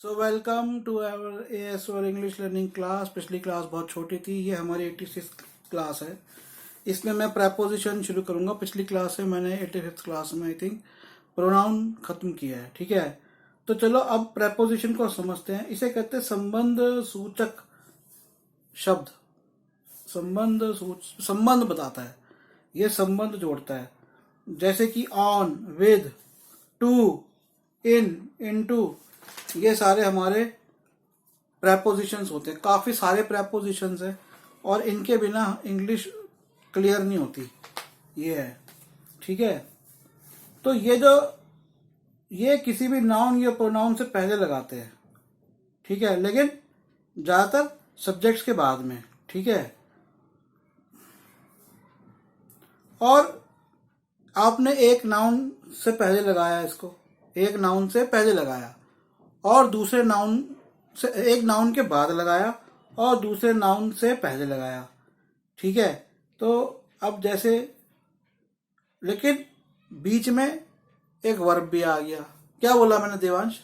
So welcome to our A S और English learning class. पिछली class बहुत छोटी थी, ये हमारी 86 क्लास है। इसमें मैं प्रेपोजिशन शुरू करूंगा। पिछली क्लास में मैंने 85 क्लास में आई थिंक प्रोनाउन खत्म किया है। ठीक है, तो चलो अब प्रेपोजिशन को समझते हैं। इसे कहते हैं संबंध सूचक शब्द। संबंध बताता है, ये संबंध जोड़ता है। जैसे कि on, with, to, in, into, ये सारे हमारे प्रेपोजिशंस होते हैं। काफी सारे प्रेपोजिशंस हैं और इनके बिना इंग्लिश क्लियर नहीं होती। ये है, ठीक है। तो ये किसी भी नाउन या प्रोनाउन से पहले लगाते हैं, ठीक है, लेकिन ज्यादातर सब्जेक्ट्स के बाद में। ठीक है, और आपने एक नाउन से पहले लगाया, इसको एक नाउन से पहले लगाया और दूसरे नाउन से, एक नाउन के बाद लगाया और दूसरे नाउन से पहले लगाया। ठीक है, तो अब जैसे, लेकिन बीच में एक वर्ब भी आ गया। क्या बोला मैंने देवांश?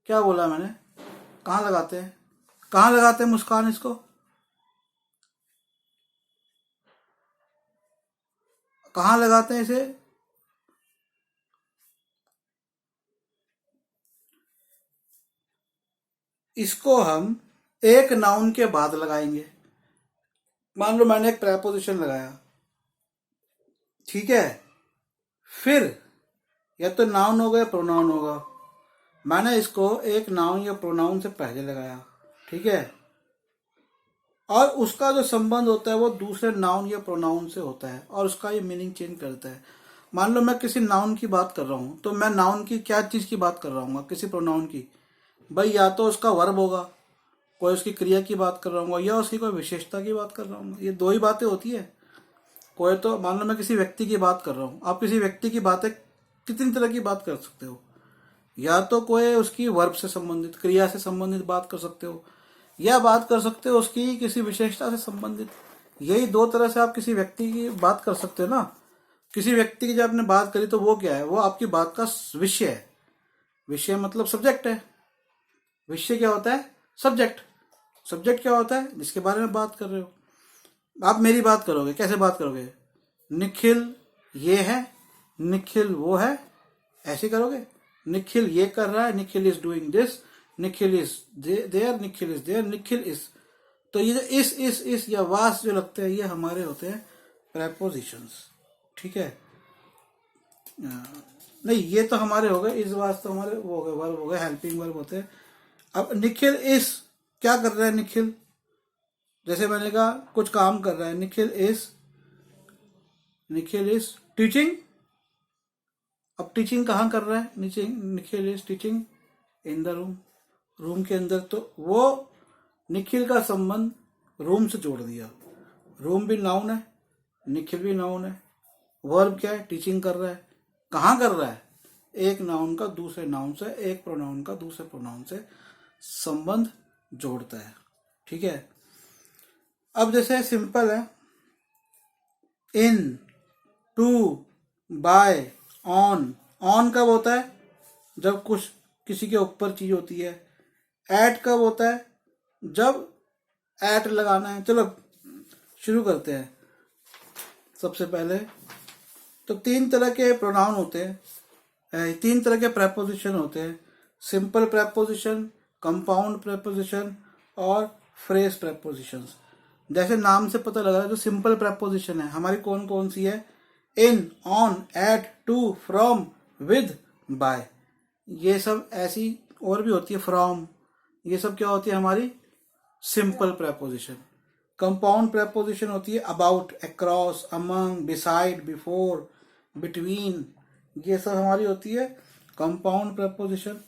क्या बोला मैंने? कहाँ लगाते हैं, कहाँ लगाते हैं मुस्कान इसको? कहाँ लगाते हैं इसे? इसको हम एक नाउन के बाद लगाएंगे। मान लो मैंने एक प्रेपोजिशन लगाया, ठीक है, फिर या तो नाउन होगा या प्रोनाउन होगा। मैंने इसको एक नाउन या प्रोनाउन से पहले लगाया, ठीक है, और उसका जो संबंध होता है वो दूसरे नाउन या प्रोनाउन से होता है और उसका ये मीनिंग चेंज करता है। मान लो मैं किसी नाउन की बात कर रहा हूँ, तो मैं नाउन की क्या चीज की बात कर रहा हूँ? किसी प्रोनाउन की। भाई या तो उसका वर्ब होगा, कोई उसकी क्रिया की बात कर रहा हूँ, या उसकी कोई विशेषता की बात कर रहा हूँ। ये दो ही बातें होती है। कोई तो मान लो मैं किसी व्यक्ति की बात कर रहा हूँ, आप किसी व्यक्ति की बातें कितनी तरह की बात कर सकते हो। या तो कोई उसकी वर्ब से संबंधित, क्रिया से संबंधित बात कर सकते हो, या बात कर सकते हो उसकी किसी विशेषता से संबंधित। यही दो तरह से आप किसी व्यक्ति की बात कर सकते हो ना। किसी व्यक्ति की जब आपने बात करी तो वो क्या है? वो आपकी बात का विषय है। विषय मतलब सब्जेक्ट है। विषय क्या होता है? सब्जेक्ट। सब्जेक्ट क्या होता है? जिसके बारे में बात कर रहे हो। आप मेरी बात करोगे, कैसे बात करोगे? निखिल ये है, निखिल वो है, ऐसे करोगे। निखिल ये कर रहा है, Nikhil is doing this, Nikhil is there, Nikhil is there, Nikhil is. तो ये जो इस या वास जो लगते हैं, ये हमारे होते हैं प्रेपोजिशंस। ठीक है, नहीं ये तो हमारे हो गए, इस वास तो हमारे वो हो गए, वर्ब हो गए, हेल्पिंग वर्ब होते हैं। अब निखिल इज क्या कर रहा है? निखिल, जैसे मैंने कहा कुछ काम कर रहा है। Nikhil is teaching. अब टीचिंग कहाँ कर रहा है? Nikhil is teaching in the room. Room के अंदर। तो वो निखिल का संबंध रूम से जोड़ दिया। रूम भी नाउन है, निखिल भी नाउन है। वर्ब क्या है? टीचिंग कर रहा है। कहाँ कर रहा है? एक नाउन का दूसरे नाउन से, एक प्रोनाउन का दूसरे प्रोनाउन से संबंध जोड़ता है। ठीक है, अब जैसे सिंपल है, इन, टू, बाय, ऑन। ऑन कब होता है? जब कुछ किसी के ऊपर चीज होती है। एट कब होता है? जब एट लगाना है। चलो शुरू करते हैं। सबसे पहले तो तीन तरह के प्रोनाउन होते हैं, तीन तरह के प्रेपोजिशन होते हैं। सिंपल प्रेपोजिशन, कंपाउंड प्रेपोजिशन और फ्रेज प्रेपोजिशंस। जैसे नाम से पता लग रहा है, जो सिंपल प्रेपोजिशन है हमारी कौन कौन सी है? In, on, at, to, from, with, by. ये सब ऐसी और भी होती है, फ्रॉम। ये सब क्या होती है? हमारी सिंपल प्रेपोजिशन। कंपाउंड प्रेपोजिशन होती है about, across, among, beside, before, between. ये सब हमारी होती है कंपाउंड प्रेपोजिशन।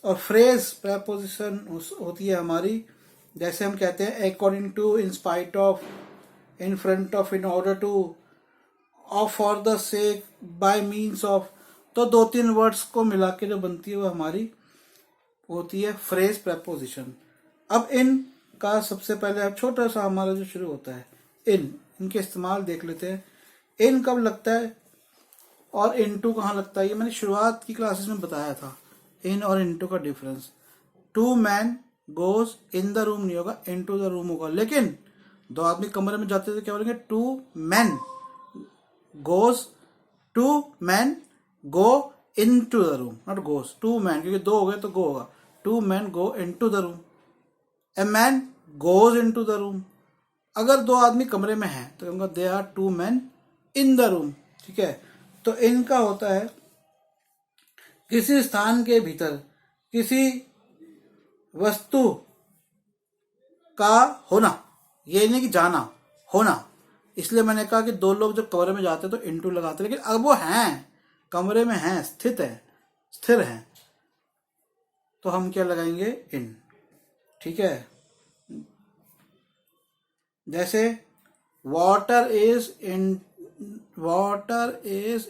और फ्रेज प्रेपोजिशन होती है हमारी, जैसे हम कहते हैं according to, in spite of, in front of, in order to, of, for the sake, by means of. तो दो तीन वर्ड्स को मिला के जो बनती है वो हमारी होती है फ्रेज प्रेपोजिशन। अब इन का सबसे पहले अब छोटा सा हमारा जो शुरू होता है, इनके इस्तेमाल देख लेते हैं। इन कब लगता है और इनटू कहाँ लगता है? ये मैंने शुरुआत की क्लासेस में बताया था। इन और इनटू का difference. 2 man goes in the room नहीं होगा, इनटू द रूम होगा। लेकिन 2 आदमी कमरे में जाते थे क्या बोलेंगे? 2 man goes, 2 man go into the room, not goes. 2 man, क्योंकि 2 हो गए तो गो होगा। 2 man go into the room, a man goes into the room. अगर 2 आदमी कमरे में हैं तो कहूंगा they are 2 man in the room. ठीक है, तो इनका होता है किसी स्थान के भीतर किसी वस्तु का होना, ये नहीं कि जाना, होना। इसलिए मैंने कहा कि 2 लोग जब कमरे में जाते हैं तो इनटू लगाते हैं, लेकिन अब वो हैं, कमरे में हैं, स्थित है, स्थिर हैं, तो हम क्या लगाएंगे? इन। ठीक है, जैसे water is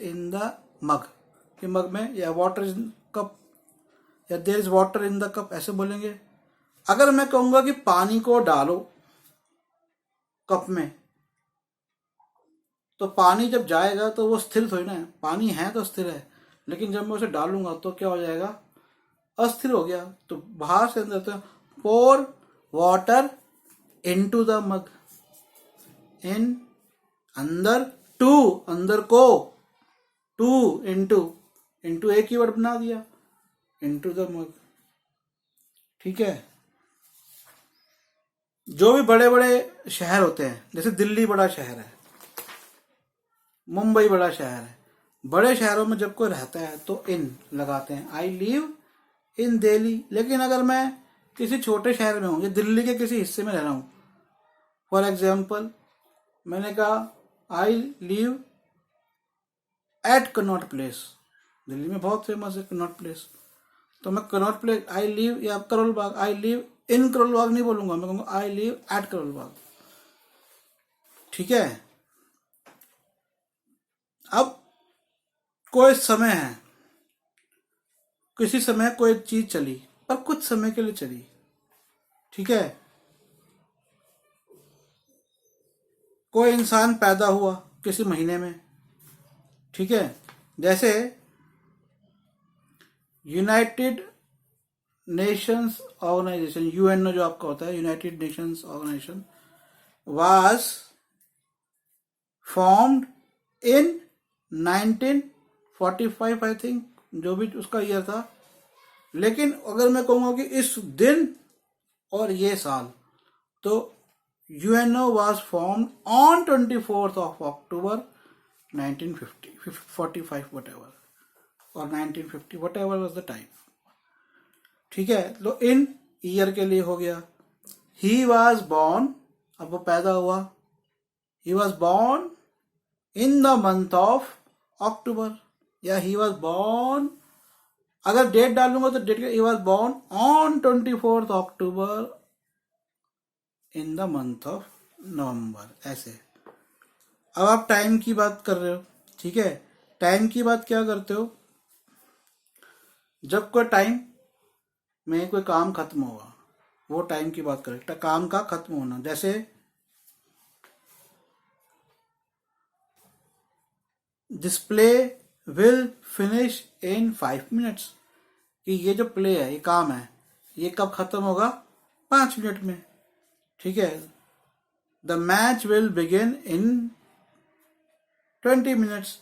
in the mug, कि मग में, या वाटर इज कप, या there is water in the cup, ऐसे बोलेंगे। अगर मैं कहूंगा कि पानी को डालो कप में, तो पानी जब जाएगा तो वो स्थिर थोड़ी ना है, पानी है तो स्थिर है, लेकिन जब मैं उसे डालूंगा तो क्या हो जाएगा? अस्थिर हो गया। तो बाहर से अंदर, तो पोर वाटर इनटू द मग, इन, अंदर, टू, अंदर को, टू, इनटू, इनटू एक ही वर्ड बना दिया, इनटू द मग। ठीक है, जो भी बड़े बड़े शहर होते हैं, जैसे दिल्ली बड़ा शहर है, मुंबई बड़ा शहर है, बड़े शहरों में जब कोई रहता है तो इन लगाते हैं, आई लिव इन दिल्ली। लेकिन अगर मैं किसी छोटे शहर में हूं, या दिल्ली के किसी हिस्से में रह रहा हूं, फॉर एग्जाम्पल मैंने कहा I live at Connaught place, Delhi में बहुत फेमस है कनॉट प्लेस, तो मैं कनॉट प्लेस, आई लिव, या Karol Bagh, I live in Karol Bagh नहीं बोलूंगा, मैं कहूंगा I live at Karol Bagh. ठीक है, अब कोई समय है, किसी समय कोई चीज चली, पर कुछ समय के लिए चली। ठीक है, कोई इंसान पैदा हुआ किसी महीने में। ठीक है, जैसे यूनाइटेड नेशंस ऑर्गेनाइजेशन, यूएनओ जो आपका होता है, United Nations organization, was formed in 1945 I think, जो भी उसका ईयर था। लेकिन अगर मैं कहूंगा कि इस दिन और ये साल, तो UNO was formed on 24th of October 1950, 45 whatever, और 1950 whatever was the time। ठीक है, तो इन ईयर के लिए हो गया। ही वॉज बॉर्न, अब वो पैदा हुआ, he was born in the month of October, या ही वॉज बॉर्न, अगर डेट डालूंगा तो date, he was born on 24th October in the month of November, ऐसे। अब आप टाइम की बात कर रहे हो। ठीक है, टाइम की बात क्या करते हो? जब कोई टाइम में कोई काम खत्म होगा, वो टाइम की बात करें, काम का खत्म होना। जैसे display will finish in 5 minutes, कि ये जो प्ले है, ये काम है, ये कब खत्म होगा? 5 मिनट में। ठीक है, the match will begin in 20 minutes,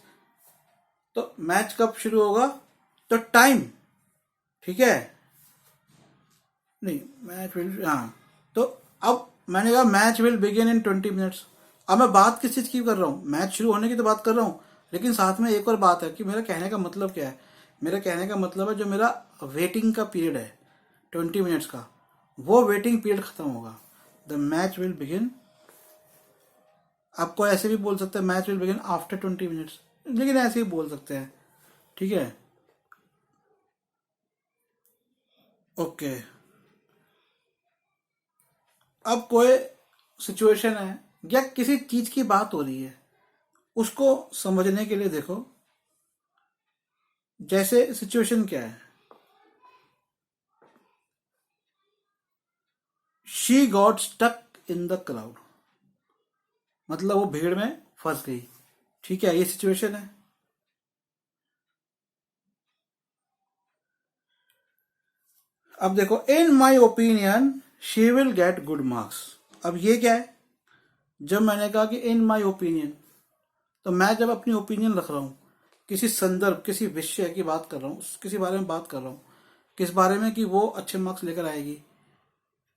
तो मैच कब शुरू होगा? तो टाइम, ठीक है, नहीं मैच विल, हाँ, तो अब मैंने कहा match will begin in 20 minutes. अब मैं बात किस चीज की कर रहा हूँ? मैच शुरू होने की तो बात कर रहा हूँ, लेकिन साथ में एक और बात है कि मेरा कहने का मतलब क्या है। मेरा कहने का मतलब है जो मेरा वेटिंग का पीरियड है 20 मिनट्स का, वो वेटिंग पीरियड खत्म होगा। द मैच विल बिगिन, आपको ऐसे भी बोल सकते हैं match will begin after 20 minutes, लेकिन ऐसे ही बोल सकते हैं। ठीक है, ओके। अब कोई सिचुएशन है या किसी चीज की बात हो रही है, उसको समझने के लिए देखो, जैसे सिचुएशन क्या है, she got stuck in the crowd, मतलब वो भीड़ में फंस गई। ठीक है, ये सिचुएशन है। अब देखो, in my opinion she will get good marks. अब ये क्या है? जब मैंने कहा कि इन माई ओपिनियन, तो मैं जब अपनी ओपिनियन रख रहा हूं, किसी संदर्भ, किसी विषय की बात कर रहा हूं, किसी बारे में बात कर रहा हूं, किस बारे में कि वो अच्छे मार्क्स लेकर आएगी।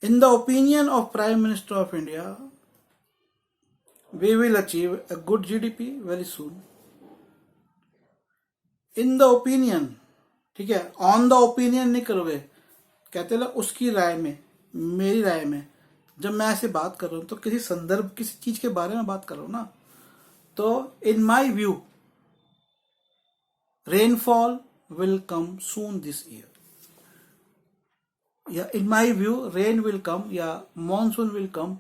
In the opinion of prime minister of India we will achieve a good GDP very soon. In the opinion, ठीक है, ऑन द ओपिनियन नहीं करोगे, कहते ना उसकी राय में, मेरी राय में। जब मैं ऐसे बात कर रहा हूं तो किसी संदर्भ, किसी चीज के बारे में बात कर रहा हूं ना, तो in my view rainfall will come soon this year, या in my view rain will come, या मॉनसून विल कम।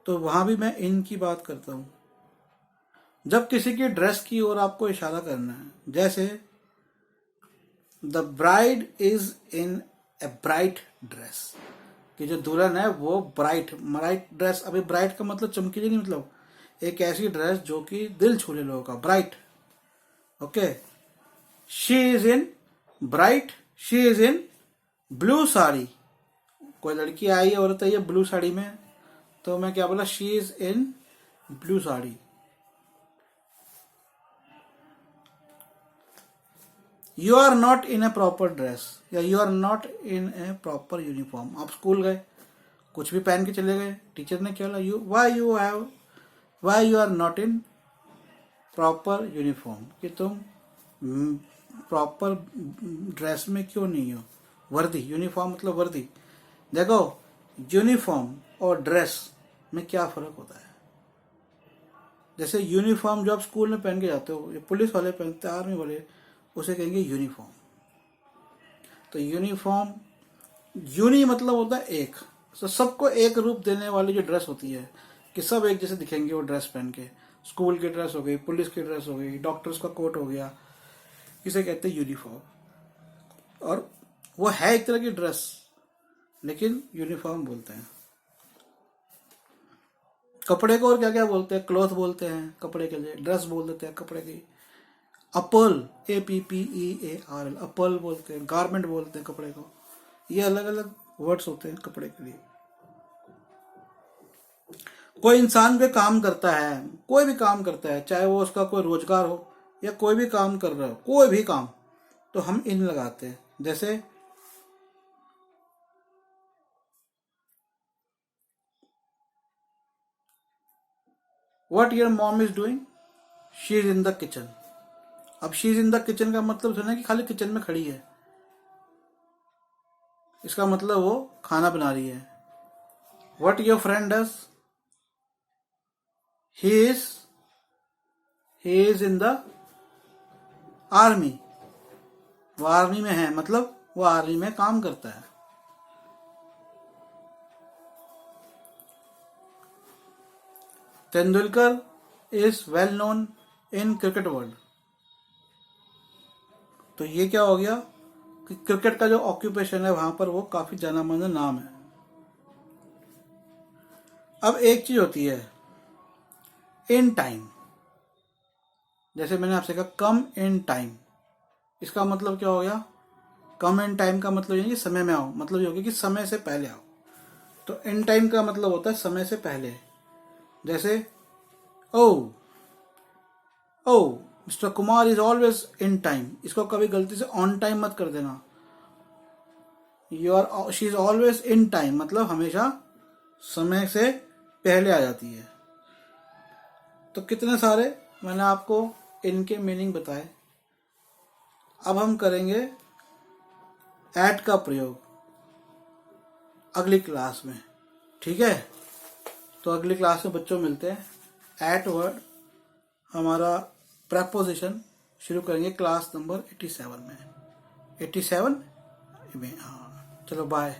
तो वहां भी मैं इन की बात करता हूं। जब किसी की ड्रेस की ओर आपको इशारा करना है, जैसे the bride is in a bright dress, कि जो दुल्हन है वो ब्राइट ड्रेस। अभी ब्राइट का मतलब चमकीली नहीं, मतलब एक ऐसी ड्रेस जो कि दिल छू ले लोगों का, bright. Okay, she is in bright, she is in blue sari. कोई लड़की आई है, औरत आई है ब्लू साड़ी में, तो मैं क्या बोला? She is in blue sari. You are not in a proper dress, या you are not in a proper uniform. आप स्कूल गए, कुछ भी पहन के चले गए, टीचर ने क्या बोला? Why you are not in proper uniform, कि तुम प्रॉपर ड्रेस में क्यों नहीं हो? वर्दी, यूनिफॉर्म मतलब वर्दी। देखो, यूनिफॉर्म और ड्रेस में क्या फर्क होता है? जैसे यूनिफॉर्म जो आप स्कूल में पहन के जाते हो, ये पुलिस वाले पहनते हैं, आर्मी वाले, उसे कहेंगे यूनिफॉर्म। तो यूनिफॉर्म, यूनि मतलब होता है एक, तो सबको एक रूप देने वाली जो ड्रेस होती है, कि सब एक जैसे दिखेंगे वो ड्रेस पहन के। स्कूल की ड्रेस हो गई, पुलिस की ड्रेस हो गई, डॉक्टर्स का कोट हो गया, इसे कहते हैं यूनिफॉर्म। और वो है एक तरह की ड्रेस, लेकिन यूनिफॉर्म बोलते हैं। कपड़े को और क्या क्या बोलते हैं? क्लॉथ बोलते हैं कपड़े के लिए, ड्रेस बोल देते हैं कपड़े की। अपल, APPEARL, अपल बोलते हैं, गारमेंट बोलते हैं कपड़े को। ये अलग अलग वर्ड्स होते हैं कपड़े के लिए। कोई इंसान भी काम करता है, कोई भी काम करता है, चाहे वो उसका कोई रोजगार हो या कोई भी काम कर रहा हो, कोई भी काम, तो हम इन लगाते हैं। जैसे what your mom is doing, she is in the kitchen. अब she is in the kitchen का मतलब सुना कि खाली किचन में खड़ी है, इसका मतलब वो खाना बना रही है। What your friend does, he is in the army, वो आर्मी में है, मतलब वो आर्मी में काम करता है। Tendulkar is well known in cricket world. तो ये क्या हो गया कि क्रिकेट का जो ऑक्यूपेशन है वहां पर वो काफी जाना माना नाम है। अब एक चीज होती है इन टाइम, जैसे मैंने आपसे कहा कम इन टाइम, इसका मतलब क्या हो गया? कम इन टाइम का मतलब ये कि समय में आओ, मतलब ये हो गया कि समय से पहले आओ। तो इन टाइम का मतलब होता है समय से पहले। जैसे oh mister Kumar is always in time, इसको कभी गलती से ऑन टाइम मत कर देना। She is always in time मतलब हमेशा समय से पहले आ जाती है। तो कितने सारे मैंने आपको इनके मीनिंग बताए। अब हम करेंगे एट का प्रयोग अगली क्लास में, ठीक है? तो अगली क्लास में बच्चों मिलते हैं। एट वर्ड हमारा प्रेपोजिशन शुरू करेंगे क्लास नंबर 87 में। 87 में, हाँ, चलो बाय।